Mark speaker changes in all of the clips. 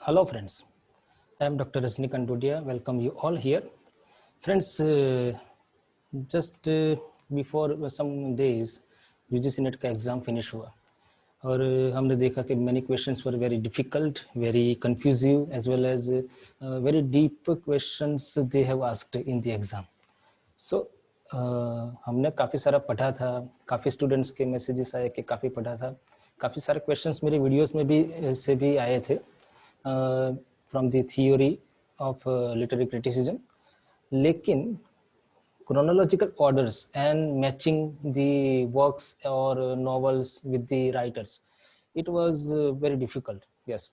Speaker 1: Hello friends, I am Dr. Rajni Kandodia. Welcome you all here. Friends, just before some days UGC net का exam finish हुआ और हमने देखा कि many questions were very difficult, very confusing as well as very deep questions they have asked in the exam. So हमने काफ़ी सारा पढ़ा था, काफ़ी स्टूडेंट्स के मैसेजेस आए कि काफ़ी पढ़ा था, काफ़ी सारे क्वेश्चंस मेरे वीडियोस में भी से भी आए थे from the theory of literary criticism. लेकिन chronological orders and matching the works or novels with the writers, it was very difficult. Yes,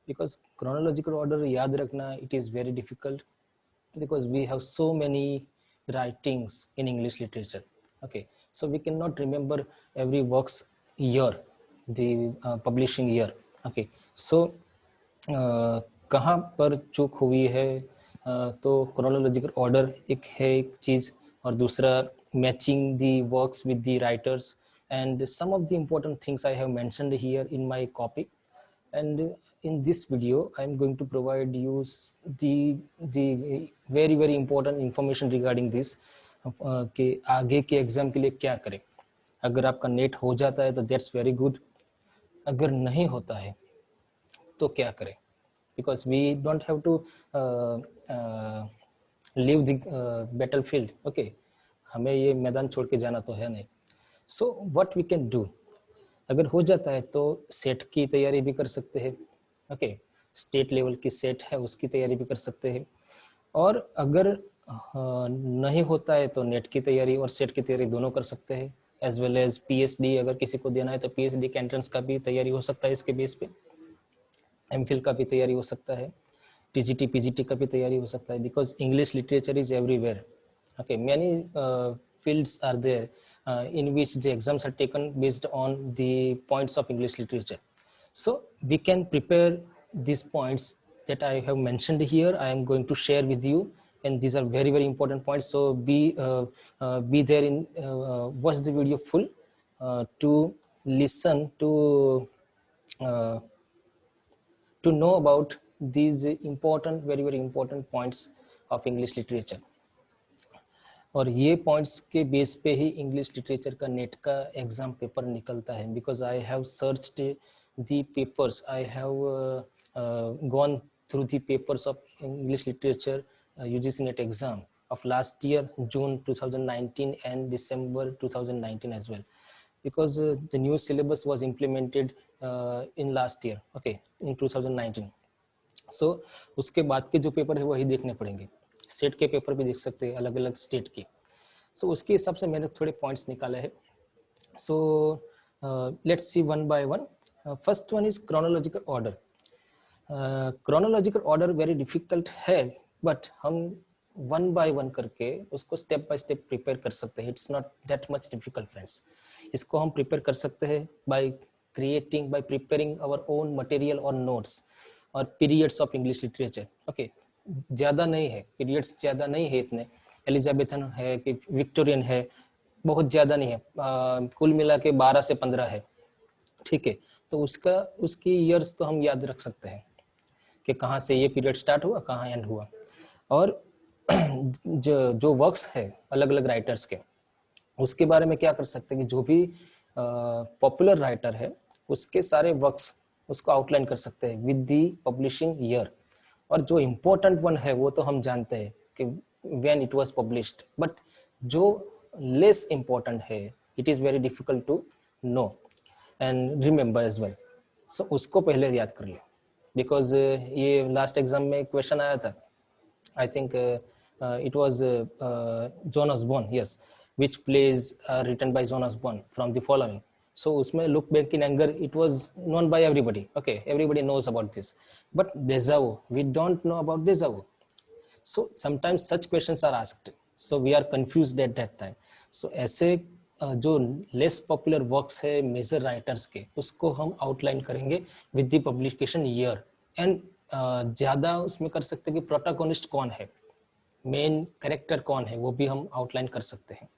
Speaker 1: because chronological order याद रखना, it is very difficult because we have so many writings in English literature. Okay, so we cannot remember every work's year, the publishing year. Okay, so कहाँ पर चूक हुई है, तो chronological order एक है एक चीज़, और दूसरा matching the works with the writers and some of the important things I have mentioned here in my copy. And in this video I am going to provide you the very important information regarding this कि आगे के exam के लिए क्या करें. अगर आपका net हो जाता है तो दैट्स वेरी गुड, अगर नहीं होता है तो क्या करें, because we don't have to leave the battlefield. Okay, हमें ये मैदान छोड़ के जाना तो है नहीं. So what we can do, अगर हो जाता है तो सेट की तैयारी भी कर सकते हैं. ओके, स्टेट लेवल की सेट है उसकी तैयारी भी कर सकते हैं. और अगर नहीं होता है तो नेट की तैयारी और सेट की तैयारी दोनों कर सकते हैं. एज वेल एज पीएचडी अगर किसी को देना है तो पीएचडी के एंट्रेंस का भी तैयारी हो सकता है इसके बेस पे. एमफिल का भी तैयारी हो सकता है, टीजीटी पीजीटी का भी तैयारी हो सकता है, because English literature is everywhere. Okay, many fields are there in which the exams are taken based on the points of English literature. So we can prepare these points that I have mentioned here. I am going to share with you, and these are very important points. So be there in watch the video full to listen to know about these important very important points of English literature. और ये points के base पे ही English literature का net का exam paper निकलता है. Because I have searched the papers, I have gone through the papers of English literature UGC NET exam of last year, June 2019 and December 2019 as well, because the new syllabus was implemented in last year, okay, in 2019. so उसके बाद के जो paper है वही देखने पड़ेंगे. State के paper भी देख सकते हैं अलग अलग स्टेट के. सो उसके हिसाब से मैंने थोड़े पॉइंट्स निकाले हैं. So let's see one by one. First one is chronological order. Chronological order very difficult है, बट हम वन बाय वन करके उसको स्टेप बाय स्टेप प्रिपेयर कर सकते हैं. It's not that much difficult friends. इसको हम प्रिपेयर कर सकते हैं by preparing our own material और नोट्स और periods of English literature. Okay, ज़्यादा नहीं है, पीरियड्स ज़्यादा नहीं है इतने. एलिजाबेथन है कि विक्टोरियन है, बहुत ज़्यादा नहीं है, कुल मिला के 12 से 15 है. ठीक है, तो उसकी ईयर्स तो हम याद रख सकते हैं कि कहाँ से ये पीरियड स्टार्ट हुआ, कहाँ एंड हुआ. और जो वर्क्स है अलग अलग राइटर्स के, उसके बारे में क्या कर सकते हैं कि जो भी पॉपुलर राइटर है उसके सारे वर्क्स उसको आउटलाइन कर सकते हैं विद दी पब्लिशिंग ईयर. और जो इम्पोर्टेंट वन है वो तो हम जानते हैं कि when it was published, but जो less important है it is very difficult to know and remember as well. so उसको पहले याद कर ले, because ये last exam में question आया था. I think it was John Osborne, yes, which plays are written by John Osborne from the following. So उसमें look back in anger, it was known by everybody. Okay, everybody knows about this, but déjà vu, we don't know about déjà vu. So sometimes such questions are asked, so we are confused at that time. So ऐसे जो less popular works है major writers के, उसको हम outline करेंगे with the publication year. And ज़्यादा उसमें कर सकते हैं कि प्रोटोगोनिस्ट कौन है, मेन कैरेक्टर कौन है, वो भी हम आउटलाइन कर सकते हैं.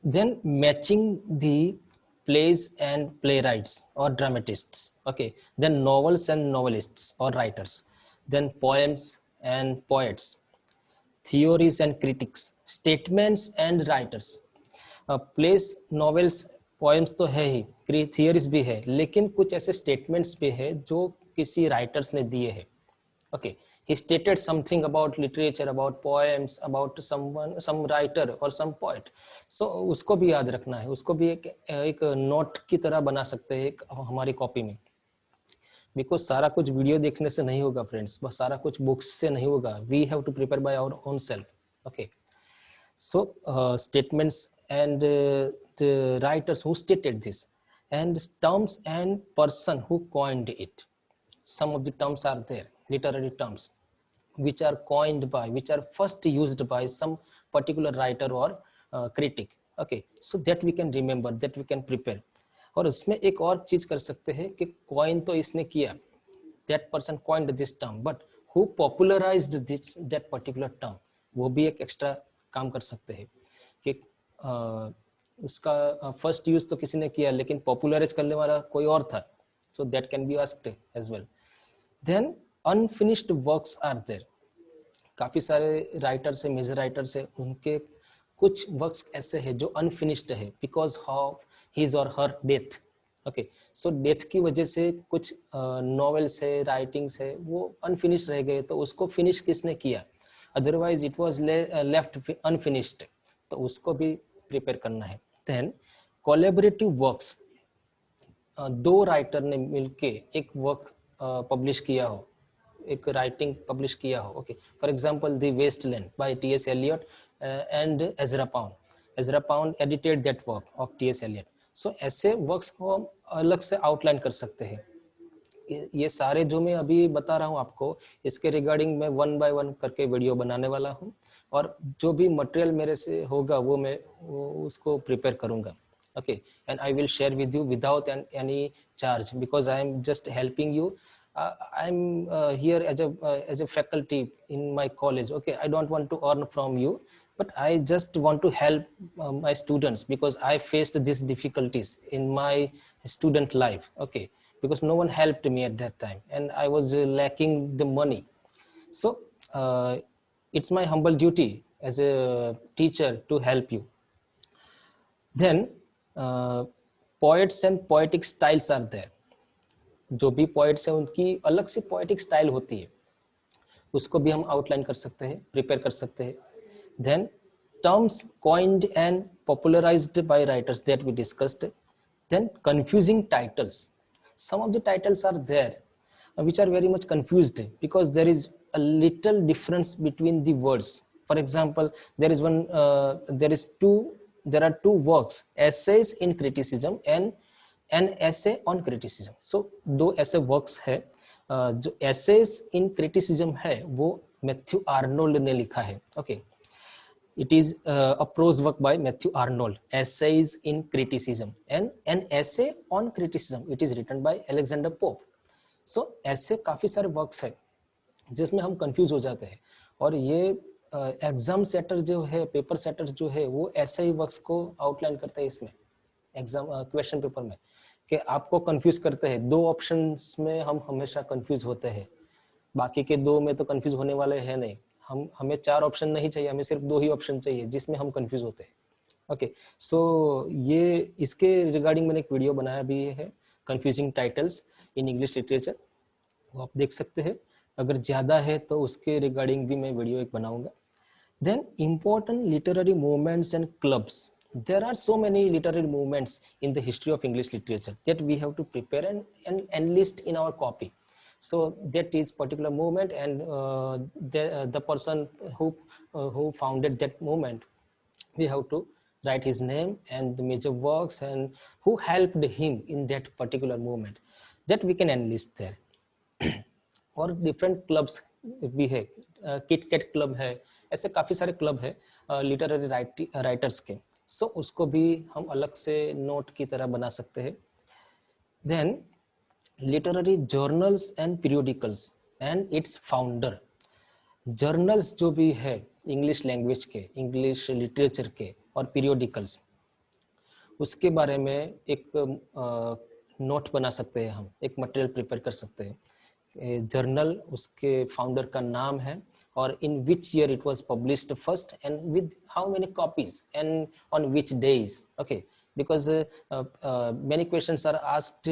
Speaker 1: Then matching the plays and playwrights or dramatists. Okay, then novels and novelists or writers, then poems and poets, theories and critics, statements and writers. Place novels poems तो है ही, थियरीज भी है, लेकिन कुछ ऐसे स्टेटमेंट्स भी है जो किसी राइटर्स ने दिए हैं. Okay, he stated something about literature, about poems, about someone, some writer or some poet. So उसको भी याद रखना है, उसको भी एक नोट की तरह बना सकते हैं एक हमारी कॉपी में. बिकॉज सारा कुछ वीडियो देखने से नहीं होगा फ्रेंड्स, बस सारा कुछ बुक्स से नहीं होगा. We have to prepare by our own self. Okay, so statements and the writers who stated this, and terms and person who coined it. Some of the terms are there, literary terms which are coined by, which are first used by some particular writer or critic. Okay, so that we can remember, that we can prepare. और उसमें एक और चीज कर सकते हैं कि coin तो इसने किया, that person coined this term, but who popularized this, that particular term, वो भी एक एक्स्ट्रा काम कर सकते हैं कि उसका फर्स्ट यूज तो किसी ने किया लेकिन पॉपुलराइज करने वाला कोई और था. So that can be asked as well. Then unfinished works are there. काफी सारे राइटर्स है, मेजर राइटर्स है, उनके कुछ वर्क्स ऐसे हैं जो अनफिनिश्ड है बिकॉज ऑफ हिज और her death. Okay, so death की वजह से कुछ नॉवेल्स है, राइटिंग्स है, वो अनफिनिश्ड रह गए, तो उसको फिनिश किसने किया, otherwise it was left unfinished, तो उसको भी प्रिपेयर करना है. देन कोलैबोरेटिव वर्क्स, दो राइटर ने मिलके एक वर्क पब्लिश किया हो, एक राइटिंग पब्लिश किया हो. Okay, for example the Waste Land by T S. Eliot and Ezra Pound. Ezra Pound edited that work of T S. Eliot. So ऐसे वर्क्स को हम अलग से आउटलाइन कर सकते हैं. ये सारे जो मैं अभी बता रहा हूँ आपको, इसके रिगार्डिंग मैं 1 बाय 1 करके वीडियो बनाने वाला हूँ, और जो भी मटेरियल मेरे से होगा वो मैं उसको प्रिपेयर करूँगा. Okay, and I will share with you without any charge, because I am just helping you. I am here as a faculty in my college. Okay, I don't want to earn from you, but I just want to help my students, because I faced these difficulties in my student life. Okay, because no one helped me at that time and I was lacking the money. So it's my humble duty as a teacher to help you. Then poets and poetic styles are there. जो भी poets है उनकी अलग से poetic style होती है, उसको भी हम आउटलाइन कर सकते हैं, प्रिपेयर कर सकते हैं. Then terms coined and popularised by writers that we discussed. Then confusing titles. some of the titles are there which are very much confused because there is a little difference between the words. For example, there are two works, essays in criticism and an essay on criticism. So दो ऐसे works है, जो essays in criticism है वो Matthew Arnold ने लिखा है. Okay, it is a prose work by Matthew Arnold, essays in criticism, and an essay on criticism, it is written by Alexander Pope. So ऐसे काफी सारे वर्क्स है जिसमें हम कंफ्यूज हो जाते हैं, और ये एग्जाम सेटर जो है, पेपर सेटर्स जो है, वो ऐसे ही वर्क्स को आउटलाइन करते हैं इसमें एग्जाम क्वेश्चन पेपर में, कि आपको कंफ्यूज करते हैं. दो ऑप्शंस में हम हमेशा कंफ्यूज होते हैं, बाकी के दो में तो कंफ्यूज होने वाले हैं नहीं. हमें 4 ऑप्शन नहीं चाहिए, हमें सिर्फ 2 ही ऑप्शन चाहिए जिसमें हम कंफ्यूज होते हैं. ओके, सो ये इसके रिगार्डिंग मैंने एक वीडियो बनाया भी है, confusing titles in English literature, वो आप देख सकते हैं. अगर ज़्यादा है तो उसके रिगार्डिंग भी मैं वीडियो एक बनाऊंगा. Then important literary movements and clubs. There are so many literary movements in the history of English literature that we have to prepare and enlist in our copy. So that is particular movement, and the person who founded that movement, we have to write his name and the major works and who helped him in that particular movement, that we can enlist there. और different clubs भी है, Kit Kat club है, ऐसे काफ़ी सारे club है literary writers के. सो उसको भी हम अलग से नोट की तरह बना सकते हैं. Then literary journals and periodicals and its founder. Journals जो भी है इंग्लिश लैंग्वेज के, इंग्लिश लिटरेचर के, और पीरियोडिकल्स, उसके बारे में एक नोट बना सकते हैं, हम एक मटेरियल प्रिपेयर कर सकते हैं। जर्नल उसके फाउंडर का नाम है और in which year it was published first and with how many copies and on which days, okay, because many questions are asked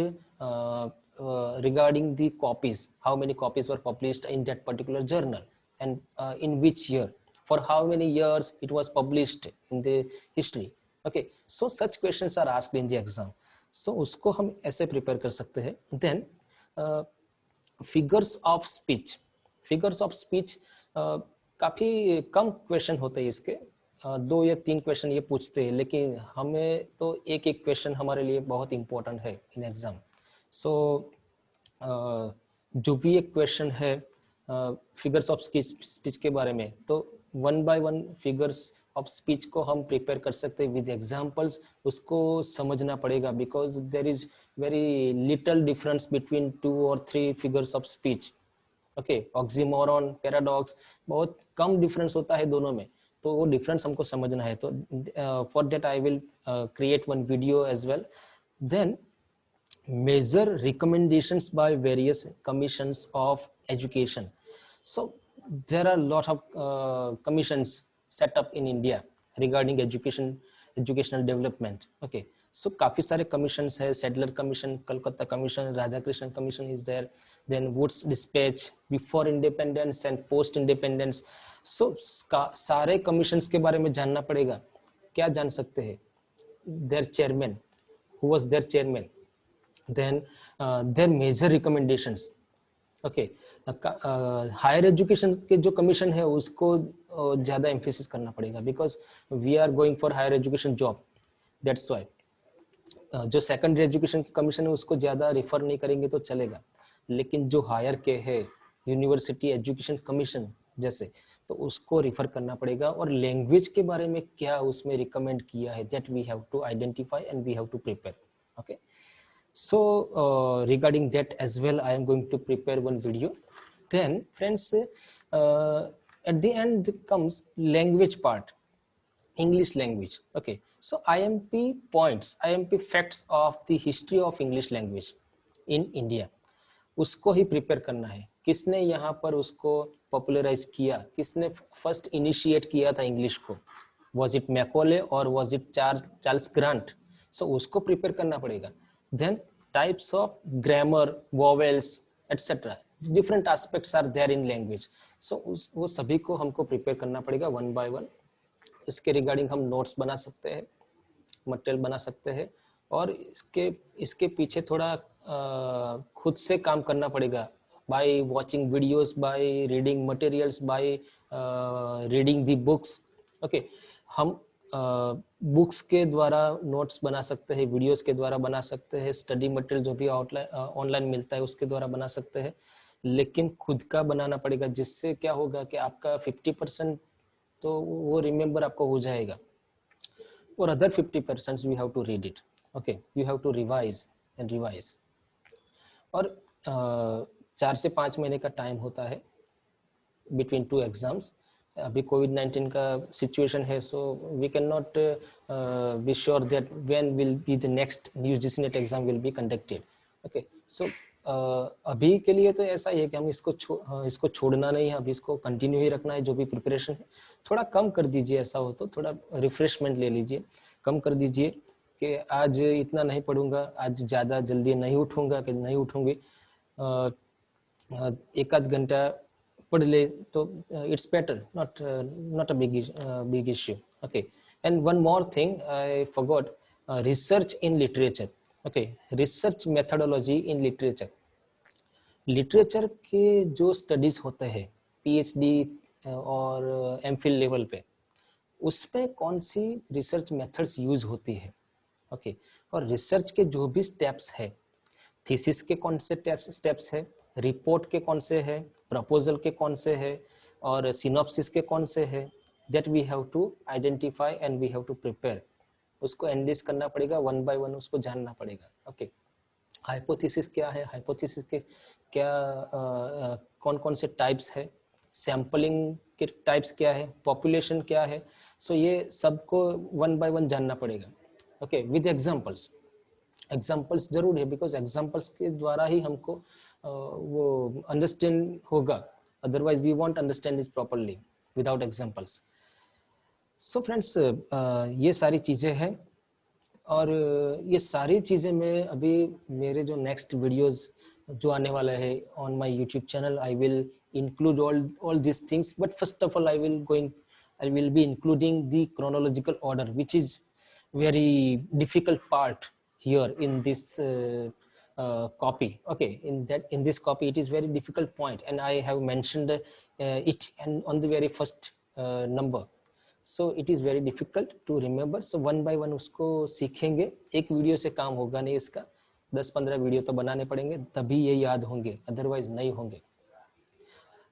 Speaker 1: regarding the copies, how many copies were published in that particular journal and in which year, for how many years it was published in the history, okay, so such questions are asked in the exam, so usko hum aise prepare kar sakte hain. Then figures of speech, figures of speech काफ़ी कम question होते हैं इसके, 2 या 3 question ये पूछते हैं, लेकिन हमें तो एक एक क्वेश्चन हमारे लिए बहुत इंपॉर्टेंट है इन एग्ज़ाम। सो जो भी एक क्वेश्चन है फिगर्स ऑफ स्पीच के बारे में, तो 1 बाय 1 फिगर्स ऑफ स्पीच को हम प्रिपेयर कर सकते हैं विद एग्जांपल्स, उसको समझना पड़ेगा because there is very little difference between 2 और 3 figures of speech, okay, oxymoron, paradox, बहुत कम डिफरेंस होता है दोनों में, तो वो डिफरेंस हमको समझना है। तो for that I will create one video as well. Then measure recommendations by various commissions of education. So there are a lot of commissions set up in India regarding educational development, okay, so काफी सारे commissions है, Sadler commission, Calcutta commission, Radhakrishnan commission is there, then Woods dispatch, before independence and post independence, so सारे commissions के बारे में जानना पड़ेगा। क्या जान सकते हैं? their chairman, who was their chairman, then their major recommendations, okay, higher education के जो कमीशन है उसको ज़्यादा एम्फेसिस करना पड़ेगा because we are going for higher education job, that's why जो सेकेंडरी एजुकेशन कमीशन है उसको ज़्यादा रिफर नहीं करेंगे तो चलेगा, लेकिन जो हायर के है यूनिवर्सिटी एजुकेशन कमीशन जैसे, तो उसको रिफर करना पड़ेगा, और लैंग्वेज के बारे में क्या उसमें रिकमेंड किया है, that we have to identify and we have to prepare, okay. So regarding that as well, I am going to prepare one video. Then friends, at the end comes language part, English language, okay. So IMP points, IMP facts of the history of English language in India, उसको ही prepare करना है। किसने यहाँ पर उसको popularise किया, किसने first initiate किया था इंग्लिश को, वॉज इट मैकोले और वॉज इट चार्ल्स ग्रांट, सो उसको प्रिपेयर करना पड़ेगा। Then types of grammar, vowels, etc. Different aspects are there in language. So वो सभी को हमको प्रिपेयर करना पड़ेगा 1 by 1। इसके रिगार्डिंग हम नोट्स बना सकते हैं, मटेरियल बना सकते हैं, और इसके पीछे थोड़ा खुद से काम करना पड़ेगा, by watching videos, by reading materials, by reading the books, okay। हम बुक्स के द्वारा नोट्स बना सकते हैं, वीडियोस के द्वारा बना सकते हैं, स्टडी मटेरियल जो भी ऑनलाइन मिलता है उसके द्वारा बना सकते हैं, लेकिन खुद का बनाना पड़ेगा, जिससे क्या होगा कि आपका 50% तो वो रिमेम्बर आपको हो जाएगा, और other 50% we have to read it, okay, you have to revise and revise. और 4 से 5 महीने का टाइम होता है बिटवीन 2 एग्जाम्स। अभी कोविड-19 का सिचुएशन है, so we can not be sure that when will be the next UGC NET exam will be conducted, okay. So अभी के लिए तो ऐसा ही है कि हम इसको छोड़ना नहीं है, अभी इसको कंटिन्यू ही रखना है, जो भी प्रिपरेशन है थोड़ा कम कर दीजिए, ऐसा हो तो थोड़ा रिफ्रेशमेंट ले लीजिए, कम कर दीजिए कि आज इतना नहीं पढ़ूंगा, आज ज़्यादा जल्दी नहीं उठूंगा कि नहीं उठूंगी, एक आध घंटा पढ़ ले तो it's better, not a big issue, okay। And one more thing I forgot, research in literature, okay, research methodology in literature। Literature के जो स्टडीज होते हैं PhD और MPhil लेवल पे, उसमें कौन सी रिसर्च मेथड्स यूज होती है, ओके, और रिसर्च के जो भी स्टेप्स है, थीसिस के कौन से स्टेप्स है, रिपोर्ट के कौन से है, प्रपोजल के कौन से है, और सिनॉप्सिस के कौन से है, that we have to identify and we have to prepare, उसको एनालिसिस करना पड़ेगा 1 by 1, उसको जानना पड़ेगा, ओके। हाइपोथेसिस क्या है, हाइपोथेसिस के क्या कौन कौन से टाइप्स है, सैम्पलिंग के टाइप्स क्या है, पॉपुलेशन क्या है, सो ये सबको 1 by 1 जानना पड़ेगा। Okay, with examples. एग्जांपल्स जरूर है, बिकॉज एग्जांपल्स के द्वारा ही हमको वो अंडरस्टैंड होगा, otherwise we won't understand it properly without examples. So friends, ये सारी चीज़ें हैं, और ये सारी चीज़ें मैं अभी मेरे जो नेक्स्ट वीडियोस जो आने वाला है on my YouTube channel, I will include all this things, but first of all I will be including the chronological order, which is very difficult part here in this copy. Okay, in this copy it is very difficult point, and I have mentioned it and on the very first number. So it is very difficult to remember. So one by one उसको सीखेंगे, एक video से काम होगा नहीं इसका, 10-15 video तो बनाने पड़ेंगे, तभी ये याद होंगे, अदरवाइज नहीं होंगे।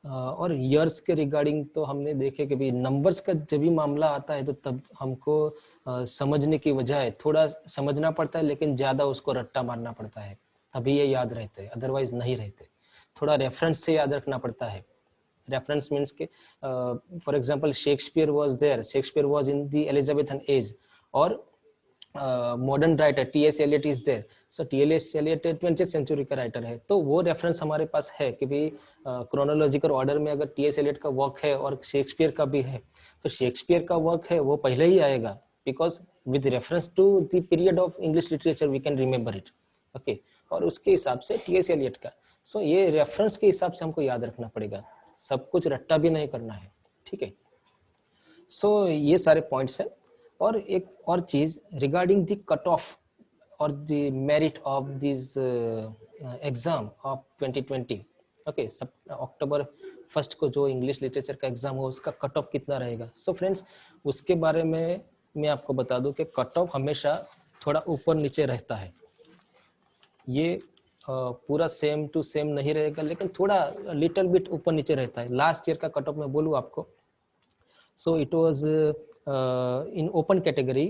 Speaker 1: और ईयर्स के रिगार्डिंग तो हमने देखे कि भाई नंबर्स का जब भी मामला आता है तो तब हमको समझने की बजाय थोड़ा समझना पड़ता है, लेकिन ज़्यादा उसको रट्टा मारना पड़ता है, तभी ये याद रहते हैं, अदरवाइज नहीं रहते। थोड़ा रेफरेंस से याद रखना पड़ता है। Reference means के for example Shakespeare was there, Shakespeare was in the Elizabethan age, और modern writer T.S. Eliot is there, so T.S. Eliot 20th century का राइटर है, तो वो रेफरेंस हमारे पास है कि भाई क्रोनोलॉजिकल ऑर्डर में अगर T.S. Eliot का वर्क है और शेक्सपियर का भी है, तो शेक्सपियर का वर्क है वो पहले ही आएगा, because with reference to the period of English literature we can remember it. Okay, और उसके हिसाब से T.S. Eliot का, सो ये रेफरेंस के हिसाब से हमको याद रखना पड़ेगा, सब कुछ रट्टा भी नहीं करना है, ठीक है। सो ये सारे पॉइंट्स हैं। और एक और चीज रिगार्डिंग द कट ऑफ और the merit of this exam of 2020। Okay, सब अक्टूबर 1 को जो इंग्लिश लिटरेचर का एग्जाम हो उसका कट ऑफ कितना रहेगा। सो फ्रेंड्स, उसके बारे में मैं आपको बता दूं कि कट ऑफ हमेशा थोड़ा ऊपर नीचे रहता है, ये पूरा सेम टू सेम नहीं रहेगा, लेकिन थोड़ा लिटिल बिट ऊपर नीचे रहता है। लास्ट ईयर का कट ऑफ मैं बोलूँ आपको, so it was in open category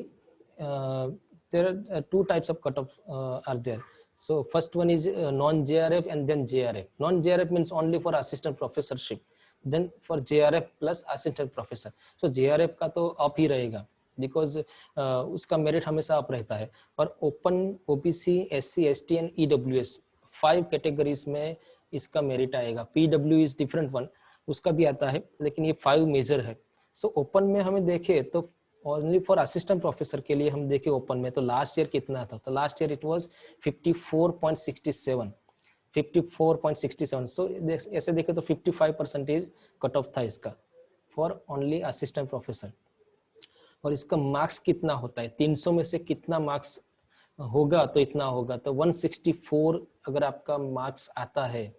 Speaker 1: there are two types of cut off are there. So first one is non JRF and then JRF. Non JRF means only for assistant professorship, then for JRF plus assistant professor. So JRF का तो up ही रहेगा, because उसका merit हमेशा up रहता है। और open OBC SC ST and EWS 5 categories में इसका मेरिट आएगा। PW इज डिफरेंट वन, उसका भी आता है, लेकिन ये 5 मेजर है। सो ओपन में हमें देखे तो ओनली फॉर असिस्टेंट प्रोफेसर के लिए हम देखे ओपन में, तो लास्ट ईयर कितना था, तो लास्ट ईयर इट वाज 54.67 54.67। सो ऐसे देखे तो 55% कट ऑफ था इसका फॉर ओनली असिस्टेंट प्रोफेसर। और इसका मार्क्स कितना होता है, 300 में से कितना मार्क्स होगा, तो इतना होगा, तो 164 अगर आपका मार्क्स आता है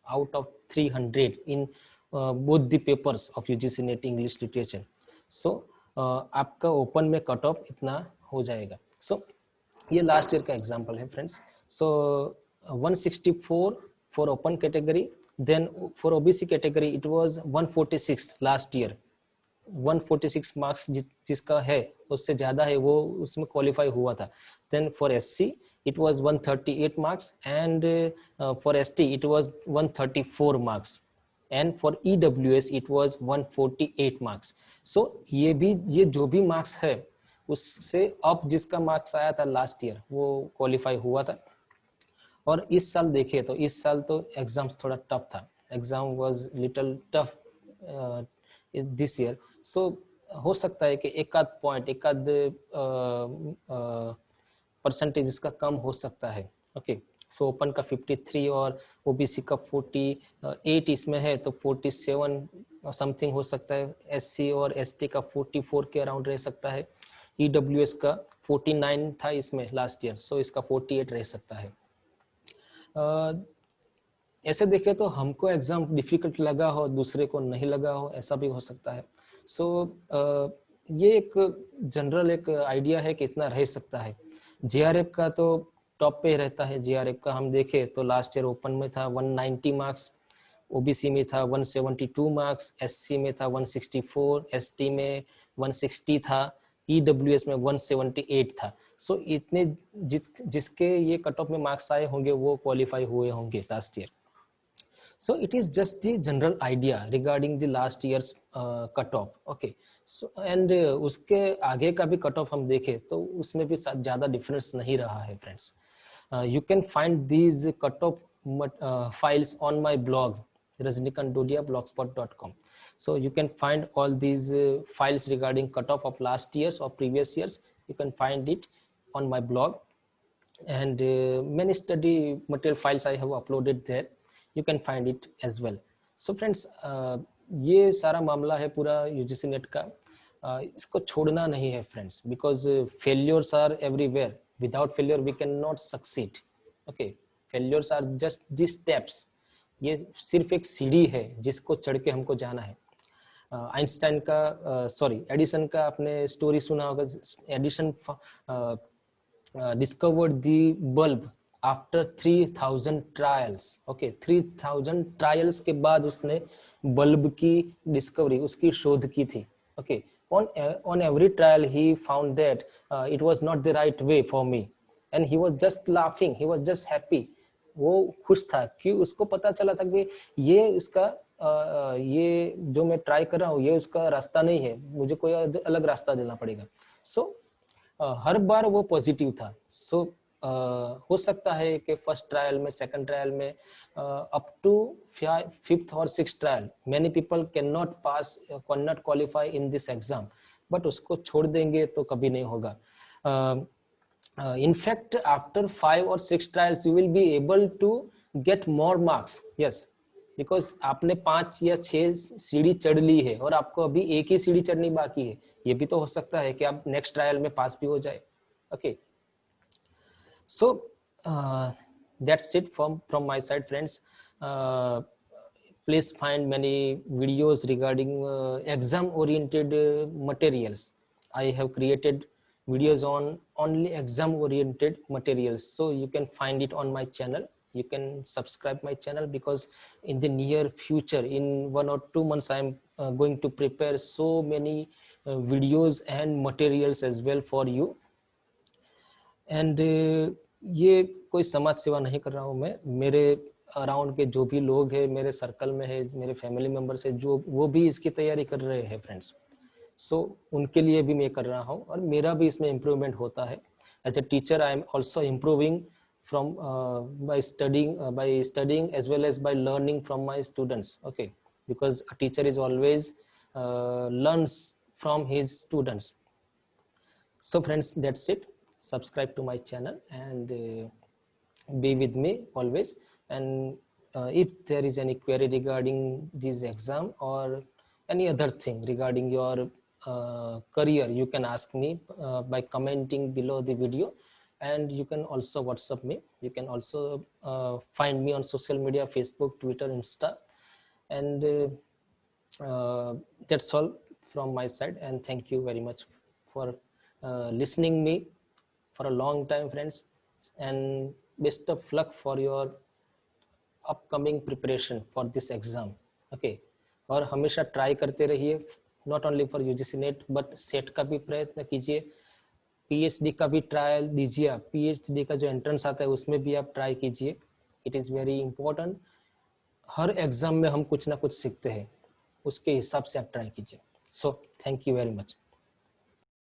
Speaker 1: out of 300 in both the papers of UGC NET English literature, so आपका ओपन में कट ऑफ इतना हो जाएगा। सो ये लास्ट ईयर का एग्जांपल है friends. So 164 for open category, then for OBC category it was 146 last year. 146 marks जिसका है उससे ज्यादा है वो उसमें क्वालिफाई हुआ था। Then for SC it was 138 marks and for ST it was 134 marks and for EWS it was 148 marks. So ये जो भी मार्क्स है उससे अब जिसका मार्क्स आया था लास्ट ईयर वो क्वालिफाई हुआ था। और इस साल देखिए तो इस साल तो एग्जाम्स थोड़ा टफ था, exam was little tough this year. सो हो सकता है कि एकाध पॉइंट एकाध परसेंटेज इसका कम हो सकता है। ओके, सो ओपन का 53 और ओबीसी का 48 इसमें है, तो 47 समथिंग हो सकता है। एससी और एसटी का 44 के अराउंड रह सकता है। ईडब्ल्यूएस का 49 था इसमें लास्ट ईयर, सो इसका 48 रह सकता है। ऐसे देखे तो हमको एग्जाम डिफिकल्ट लगा हो, दूसरे को नहीं लगा हो, ऐसा भी हो सकता है। सो ये एक जनरल एक आइडिया है कि इतना रह सकता है। जेआरएफ का तो टॉप पे रहता है। जेआरएफ का हम देखे तो लास्ट ईयर ओपन में था 190 मार्क्स, ओबीसी में था 172 मार्क्स, एससी में था 164, एसटी में 160 था, ईडब्ल्यूएस में 178 था। सो इतने जिसके ये कट ऑफ में मार्क्स आए होंगे वो क्वालिफाई हुए होंगे last year. So it is just the general idea regarding the last year's cutoff. Okay, and उसके आगे का भी कट ऑफ हम देखें तो उसमें भी ज़्यादा डिफरेंस नहीं रहा है friends. You can find these cut-off files on my blog rajnikantodia blogspot.com. So you can find all these files regarding cut-off of last years or previous years. You can find it on my blog, and many study material files I have uploaded there. You can find it as well. So friends, ये सारा मामला है पूरा UGC net का. इसको छोड़ना नहीं है friends, because failures are everywhere. Without failure we can not succeed. Okay, failures are just the steps. ये सिर्फ एक सीढ़ी है जिसको चढ़ के हमको जाना है. आइंस्टाइन का एडिसन का आपने स्टोरी सुना होगा. Edison discovered the bulb after 3000 trials. Okay, 3000 trials के बाद उसने बल्ब की डिस्कवरी, उसकी शोध की थी. Okay, on every trial he found that it was not the right way for me, and he was just laughing, he was just happy. वो खुश था कि उसको पता चला था कि ये इसका ये जो मैं ट्राई कर रहा हूँ ये उसका रास्ता नहीं है, मुझे कोई अलग रास्ता देना पड़ेगा. सो हर बार वो पॉजिटिव था. सो हो सकता है कि फर्स्ट ट्रायल में, सेकंड ट्रायल में, अप टू फिफ्थ और six trial many people can not pass, can not qualify in this exam, but उसको छोड़ देंगे तो कभी नहीं होगा. In fact, after 5 or 6 trials, you will be able to get more marks. Yes, because आपने 5 या 6 सीढ़ी चढ़ ली है और आपको अभी एक ही सीढ़ी चढ़नी बाकी है. ये भी तो हो सकता है कि आप नेक्स्ट ट्रायल में पास भी हो जाए. Okay, so that's it from my side, friends. Please find many videos regarding exam oriented materials. I have created videos on only exam oriented materials, so you can find it on my channel. You can subscribe my channel, because in the near future, in 1 or 2 months, I am going to prepare so many videos and materials as well for you. And ये कोई समाज सेवा नहीं कर रहा हूँ मैं. मेरे अराउंड के जो भी लोग हैं, मेरे सर्कल में है, मेरे फैमिली मेंबर्स है, जो वो भी इसकी तैयारी कर रहे हैं फ्रेंड्स. सो उनके लिए भी मैं कर रहा हूँ और मेरा भी इसमें इम्प्रूवमेंट होता है. As a teacher I am also improving from by studying as well as by learning from my students. Okay, because a teacher is always learns from his students. So friends, that's it. Subscribe to my channel and be with me always. And if there is any query regarding this exam or any other thing regarding your career, you can ask me by commenting below the video, and you can also WhatsApp me. You can also find me on social media, Facebook, Twitter, Insta. And that's all from my side, and thank you very much for listening me for a long time, friends, and best of luck for your upcoming preparation for this exam. Okay, और हमेशा try करते रहिए, not only for UGC net but set का भी प्रयत्न कीजिए. PhD का भी ट्रायल दीजिए. आप पीएचडी का जो एंट्रेंस आता है उसमें भी आप ट्राई कीजिए. It is very important. Her exam में हम कुछ ना कुछ सीखते हैं, उसके हिसाब से आप ट्राई कीजिए. So thank you very much.